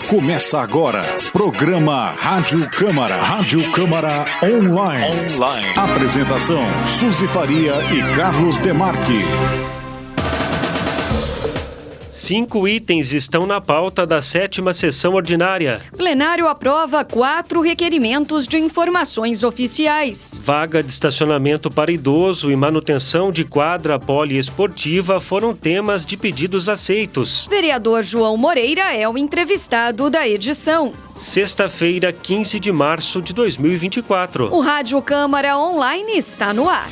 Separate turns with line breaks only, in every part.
Começa agora, programa Rádio Câmara. Rádio Câmara Online. Apresentação, Suzy Faria e Carlos Demarque.
5 itens estão na pauta da 7ª sessão ordinária.
Plenário aprova 4 requerimentos de informações oficiais.
Vaga de estacionamento para idoso e manutenção de quadra poliesportiva foram temas de pedidos aceitos.
Vereador João Moreira é o entrevistado da edição.
Sexta-feira, 15 de março de 2024.
O Rádio Câmara Online está no ar.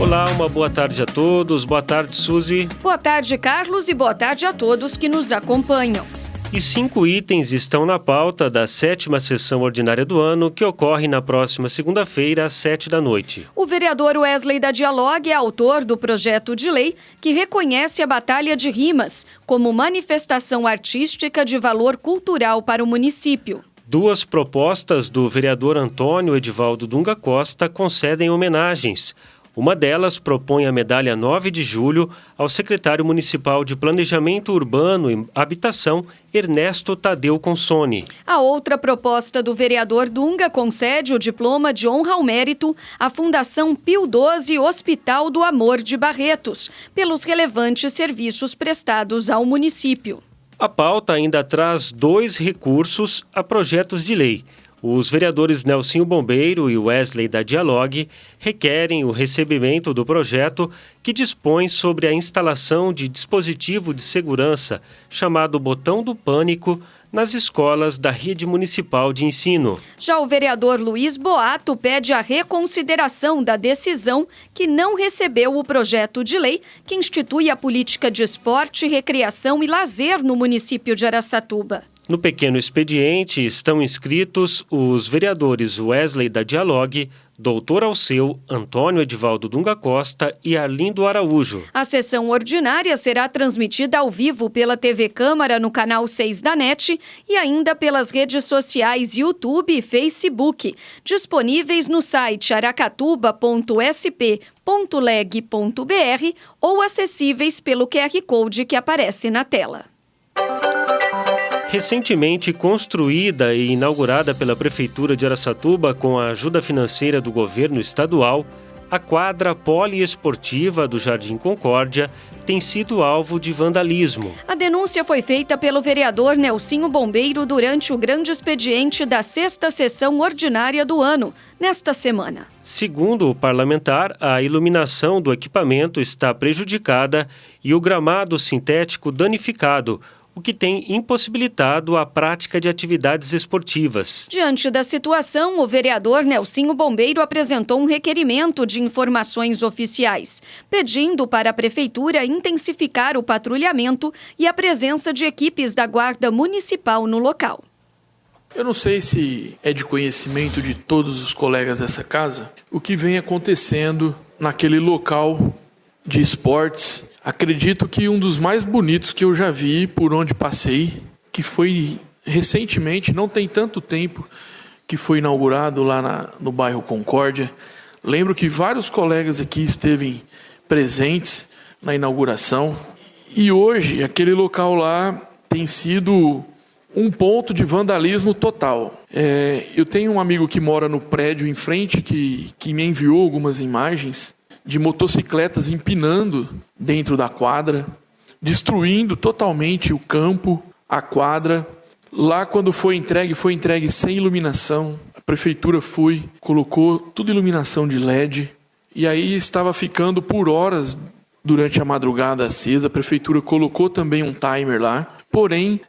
Olá, uma boa tarde a todos. Boa tarde, Suzy.
Boa tarde, Carlos, e boa tarde a todos que nos acompanham.
E 5 itens estão na pauta da 7ª sessão ordinária do ano, que ocorre na próxima segunda-feira, às 7 da noite.
O vereador Wesley da Dialogue é autor do projeto de lei que reconhece a Batalha de Rimas como manifestação artística de valor cultural para o município.
2 propostas do vereador Antônio Edivaldo Dunga Costa concedem homenagens. Uma delas propõe a medalha 9 de julho ao secretário municipal de Planejamento Urbano e Habitação, Ernesto Tadeu Consoni.
A outra proposta do vereador Dunga concede o diploma de honra ao mérito à Fundação Pio XII Hospital do Amor de Barretos, pelos relevantes serviços prestados ao município.
A pauta ainda traz 2 recursos a projetos de lei. Os vereadores Nelsinho Bombeiro e Wesley da Dialogue requerem o recebimento do projeto que dispõe sobre a instalação de dispositivo de segurança chamado Botão do Pânico nas escolas da rede municipal de ensino.
Já o vereador Luiz Boato pede a reconsideração da decisão que não recebeu o projeto de lei que institui a política de esporte, recreação e lazer no município de Araçatuba.
No pequeno expediente estão inscritos os vereadores Wesley da Dialogue, Doutor Alceu, Antônio Edivaldo Dunga Costa e Arlindo Araújo.
A sessão ordinária será transmitida ao vivo pela TV Câmara no canal 6 da NET e ainda pelas redes sociais YouTube e Facebook, disponíveis no site aracatuba.sp.leg.br ou acessíveis pelo QR Code que aparece na tela.
Recentemente construída e inaugurada pela Prefeitura de Araçatuba com a ajuda financeira do governo estadual, a quadra poliesportiva do Jardim Concórdia tem sido alvo de vandalismo.
A denúncia foi feita pelo vereador Nelsinho Bombeiro durante o grande expediente da 6ª sessão ordinária do ano, nesta semana.
Segundo o parlamentar, a iluminação do equipamento está prejudicada e o gramado sintético danificado, o que tem impossibilitado a prática de atividades esportivas.
Diante da situação, o vereador Nelsinho Bombeiro apresentou um requerimento de informações oficiais, pedindo para a Prefeitura intensificar o patrulhamento e a presença de equipes da Guarda Municipal no local.
Eu não sei se é de conhecimento de todos os colegas dessa casa o que vem acontecendo naquele local de esportes. Acredito que um dos mais bonitos que eu já vi por onde passei, que foi recentemente, não tem tanto tempo, que foi inaugurado lá no bairro Concórdia. Lembro que vários colegas aqui esteve presentes na inauguração. E hoje, aquele local lá tem sido um ponto de vandalismo total. Eu tenho um amigo que mora no prédio em frente, que me enviou algumas imagens de motocicletas empinando dentro da quadra, destruindo totalmente o campo, a quadra. Lá, quando foi entregue sem iluminação. A prefeitura colocou tudo iluminação de LED, e aí estava ficando por horas durante a madrugada acesa. A prefeitura colocou também um timer lá, porém,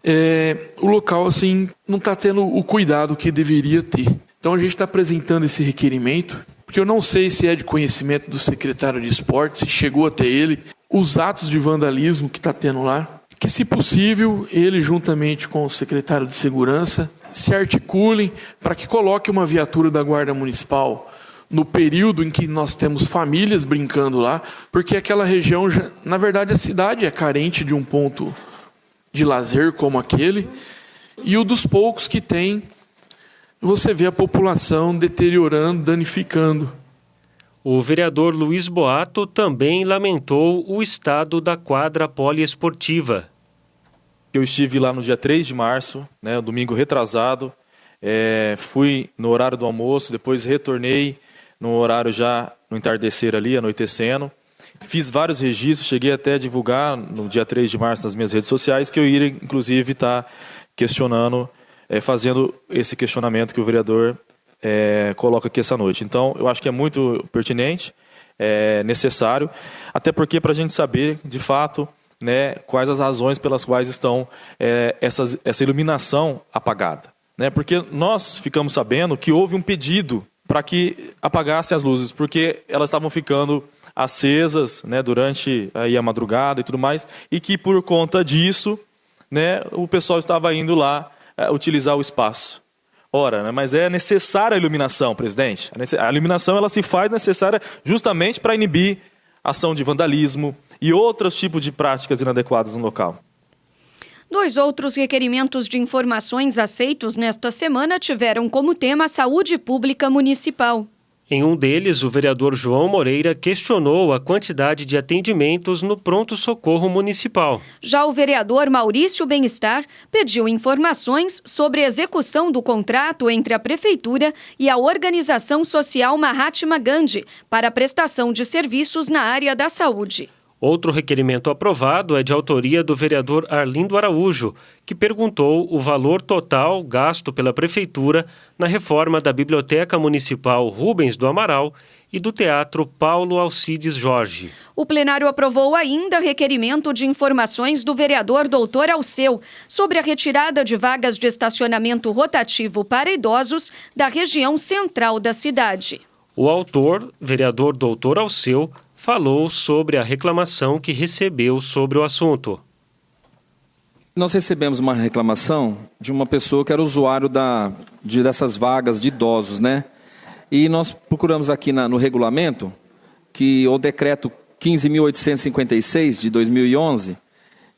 o local assim não está tendo o cuidado que deveria ter. Então a gente está apresentando esse requerimento, porque eu não sei se é de conhecimento do secretário de esporte, se chegou até ele, os atos de vandalismo que está tendo lá, que se possível, ele juntamente com o secretário de segurança, se articulem para que coloque uma viatura da Guarda Municipal no período em que nós temos famílias brincando lá, porque aquela região, na verdade a cidade é carente de um ponto de lazer como aquele, e o dos poucos que tem, você vê a população deteriorando, danificando.
O vereador Luiz Boato também lamentou o estado da quadra poliesportiva.
que eu estive lá no dia 3 de março, né, domingo retrasado. Fui no horário do almoço, depois retornei no horário já no entardecer ali, anoitecendo. Fiz vários registros, cheguei até a divulgar no dia 3 de março nas minhas redes sociais que eu iria, inclusive, estar questionando, fazendo esse questionamento que o vereador coloca aqui essa noite. Então, eu acho que é muito pertinente, necessário, até porque para a gente saber, de fato, né, quais as razões pelas quais estão essa iluminação apagada. Né? Porque nós ficamos sabendo que houve um pedido para que apagassem as luzes, porque elas estavam ficando acesas, né, durante aí a madrugada e tudo mais, e que por conta disso, né, o pessoal estava indo lá utilizar o espaço. Ora, né, mas é necessária a iluminação, presidente. A iluminação ela se faz necessária justamente para inibir ação de vandalismo e outros tipos de práticas inadequadas no local.
2 outros requerimentos de informações aceitos nesta semana tiveram como tema a saúde pública municipal.
Em um deles, o vereador João Moreira questionou a quantidade de atendimentos no pronto-socorro municipal. Já o vereador Maurício Bem-Estar pediu informações sobre a execução do contrato entre a Prefeitura e a Organização Social Mahatma Gandhi para a prestação de serviços na área da saúde. Outro requerimento aprovado é de autoria do vereador Arlindo Araújo, que perguntou o valor total gasto pela Prefeitura na reforma da Biblioteca Municipal Rubens do Amaral e do Teatro Paulo Alcides Jorge. O plenário aprovou ainda requerimento de informações do vereador Doutor Alceu sobre a retirada de vagas de estacionamento rotativo para idosos da região central da cidade. O autor, vereador Doutor Alceu, falou sobre a reclamação que recebeu sobre o assunto.
Nós recebemos uma reclamação de uma pessoa que era usuário dessas vagas de idosos, né? E nós procuramos aqui no regulamento, que o decreto 15.856 de 2011,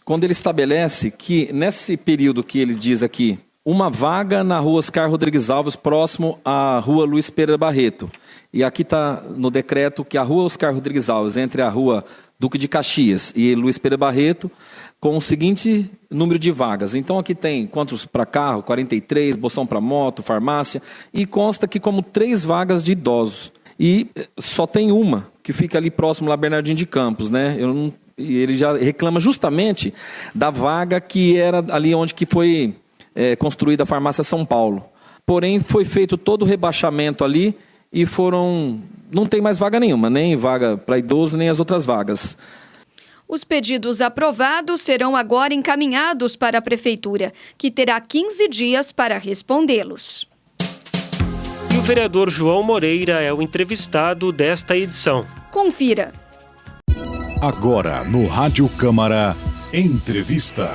quando ele estabelece que nesse período que ele diz aqui, uma vaga na rua Oscar Rodrigues Alves, próximo à rua Luiz Pereira Barreto. E aqui está no decreto que a rua Oscar Rodrigues Alves, entre a rua Duque de Caxias e Luiz Pereira Barreto, com o seguinte número de vagas. Então aqui tem quantos para carro? 43, bolsão para moto, farmácia, e consta que como 3 vagas de idosos. E só tem uma, que fica ali próximo lá Bernardino de Campos, né? E ele já reclama justamente da vaga que era ali onde que foi construída a farmácia São Paulo. Porém, foi feito todo o rebaixamento ali e não tem mais vaga nenhuma, nem vaga para idoso, nem as outras vagas.
Os pedidos aprovados serão agora encaminhados para a Prefeitura, que terá 15 dias para respondê-los.
E o vereador João Moreira é o entrevistado desta edição.
Confira.
Agora, no Rádio Câmara, entrevista.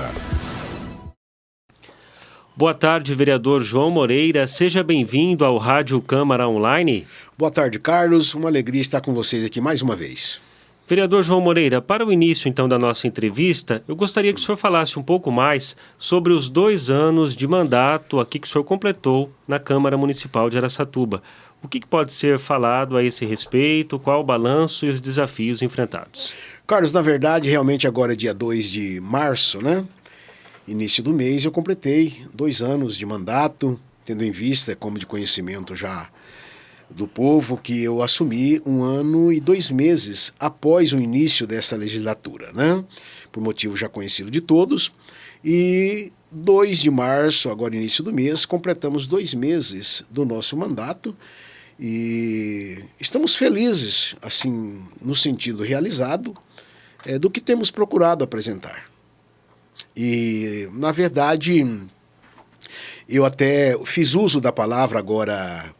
Boa tarde, vereador João Moreira. Seja bem-vindo ao Rádio Câmara Online.
Boa tarde, Carlos. Uma alegria estar com vocês aqui mais uma vez.
Vereador João Moreira, para o início então da nossa entrevista, eu gostaria que o senhor falasse um pouco mais sobre os 2 anos de mandato aqui que o senhor completou na Câmara Municipal de Araçatuba. O que pode ser falado a esse respeito? Qual o balanço e os desafios enfrentados?
Carlos, na verdade, realmente agora é dia 2 de março, né? Início do mês eu completei 2 anos de mandato, tendo em vista, como de conhecimento já do povo, que eu assumi 1 ano e 2 meses após o início dessa legislatura, né? Por motivo já conhecido de todos. E 2 de março, agora início do mês, completamos 2 meses do nosso mandato e estamos felizes, assim, no sentido realizado, do que temos procurado apresentar. E, na verdade, eu até fiz uso da palavra agora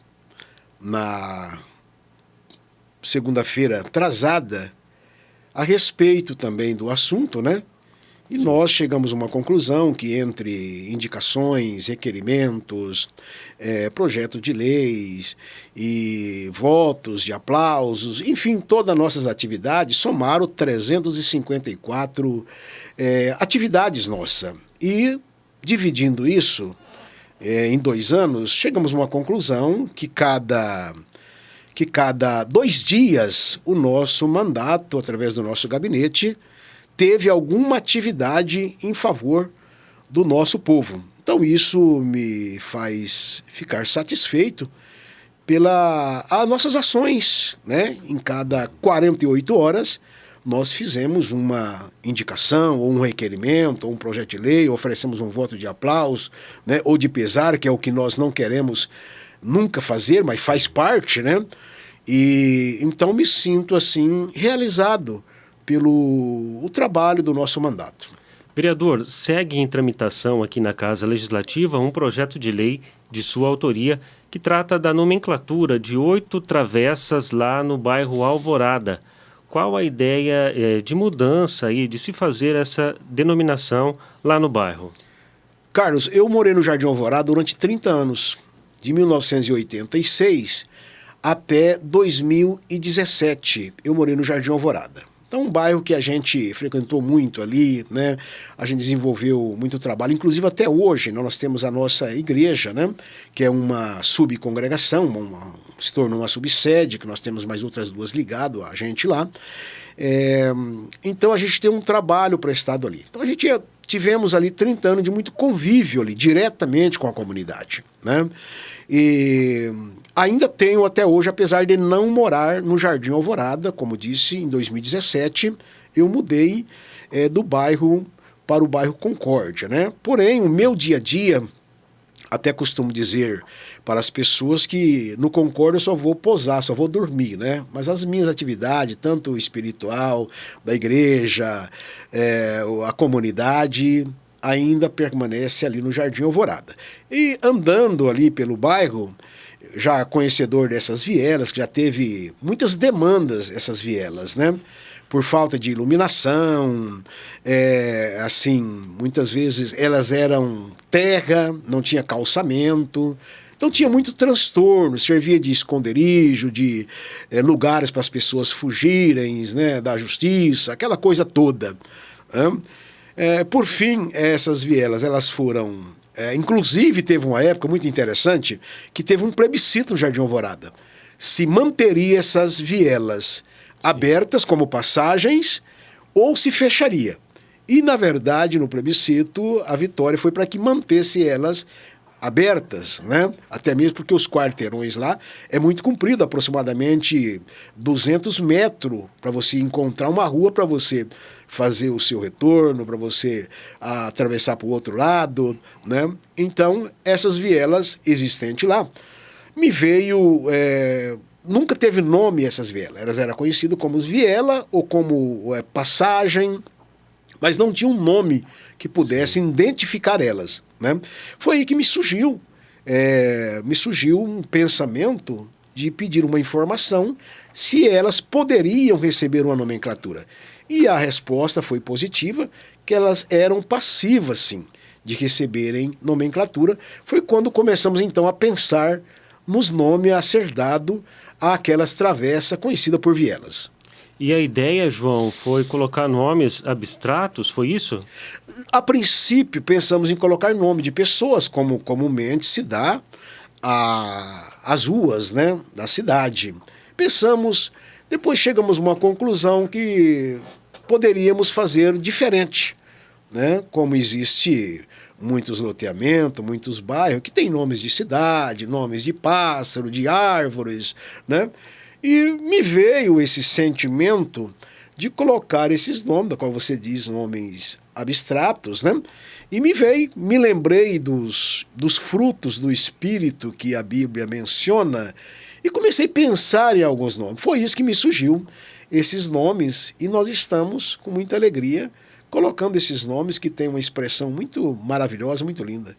na segunda-feira atrasada a respeito também do assunto, né? E nós chegamos a uma conclusão que entre indicações, requerimentos, projetos de leis e votos de aplausos, enfim, todas as nossas atividades somaram 354 atividades nossas. E dividindo isso em 2 anos, chegamos a uma conclusão que cada 2 dias o nosso mandato, através do nosso gabinete, teve alguma atividade em favor do nosso povo. Então isso me faz ficar satisfeito pelas nossas ações, né? Em cada 48 horas nós fizemos uma indicação, ou um requerimento, ou um projeto de lei, oferecemos um voto de aplauso, né? Ou de pesar, que é o que nós não queremos nunca fazer, mas faz parte, né? E então me sinto assim realizado pelo o trabalho do nosso mandato.
Vereador, segue em tramitação aqui na Casa Legislativa um projeto de lei de sua autoria que trata da nomenclatura de 8 travessas lá no bairro Alvorada. Qual a ideia de mudança aí, de se fazer essa denominação lá no bairro?
Carlos, eu morei no Jardim Alvorada durante 30 anos, de 1986 até 2017. Eu morei no Jardim Alvorada. Então, um bairro que a gente frequentou muito ali, né? A gente desenvolveu muito trabalho, inclusive até hoje, nós temos a nossa igreja, né? Que é uma subcongregação, se tornou uma subsede, que nós temos mais outras 2 ligadas a gente lá. Então, a gente tem um trabalho prestado ali. Então, tivemos ali 30 anos de muito convívio ali, diretamente com a comunidade, né? E ainda tenho até hoje, apesar de não morar no Jardim Alvorada, como disse, em 2017, eu mudei do bairro para o bairro Concórdia, né? Porém, o meu dia a dia, até costumo dizer para as pessoas que no Concórdia eu só vou posar, só vou dormir, né? Mas as minhas atividades, tanto espiritual, da igreja, a comunidade, ainda permanece ali no Jardim Alvorada. E andando ali pelo bairro, já conhecedor dessas vielas, que já teve muitas demandas essas vielas, né? Por falta de iluminação, assim, muitas vezes elas eram terra, não tinha calçamento, então tinha muito transtorno, servia de esconderijo, de lugares para as pessoas fugirem, né, da justiça, aquela coisa toda. Por fim, essas vielas, elas foram... inclusive, teve uma época muito interessante que teve um plebiscito no Jardim Alvorada. Se manteria essas vielas abertas como passagens ou se fecharia. E, na verdade, no plebiscito, a vitória foi para que mantesse elas abertas, né? Até mesmo porque os quarteirões lá é muito comprido, aproximadamente 200 metros para você encontrar uma rua, para você fazer o seu retorno, para você atravessar para o outro lado, né? Então, essas vielas existentes lá, me veio... nunca teve nome essas vielas, elas eram conhecidas como viela ou como passagem, mas não tinha um nome que pudesse identificar elas, né? Foi aí que me surgiu um pensamento de pedir uma informação se elas poderiam receber uma nomenclatura. E a resposta foi positiva, que elas eram passivas, sim, de receberem nomenclatura. Foi quando começamos, então, a pensar nos nomes a ser dado àquelas travessas conhecidas por vielas.
E a ideia, João, foi colocar nomes abstratos, foi isso?
A princípio, pensamos em colocar nome de pessoas, como comumente se dá às ruas, né, da cidade. Pensamos, depois chegamos a uma conclusão que poderíamos fazer diferente, né? Como existe muitos loteamentos, muitos bairros que têm nomes de cidade, nomes de pássaro, de árvores, né? E me veio esse sentimento de colocar esses nomes, da qual você diz nomes abstratos, né? E me lembrei dos frutos do Espírito que a Bíblia menciona e comecei a pensar em alguns nomes. Foi isso que me surgiu, esses nomes, e nós estamos, com muita alegria, colocando esses nomes que têm uma expressão muito maravilhosa, muito linda.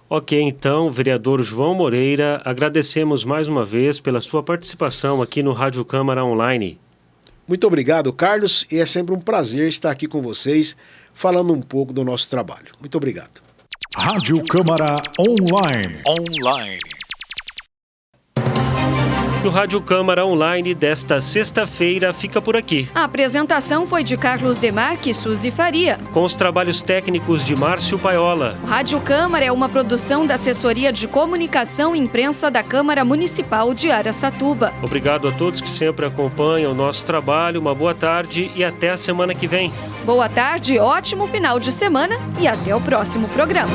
Ok, então, vereador João Moreira, agradecemos mais uma vez pela sua participação aqui no Rádio Câmara Online.
Muito obrigado, Carlos, e é sempre um prazer estar aqui com vocês, falando um pouco do nosso trabalho. Muito obrigado.
Rádio Câmara Online.
E o Rádio Câmara Online desta sexta-feira fica por aqui.
A apresentação foi de Carlos Demarque e Suzy Faria.
Com os trabalhos técnicos de Márcio Paiola.
O Rádio Câmara é uma produção da Assessoria de Comunicação e Imprensa da Câmara Municipal de Araçatuba.
Obrigado a todos que sempre acompanham o nosso trabalho. Uma boa tarde e até a semana que vem.
Boa tarde, ótimo final de semana e até o próximo programa.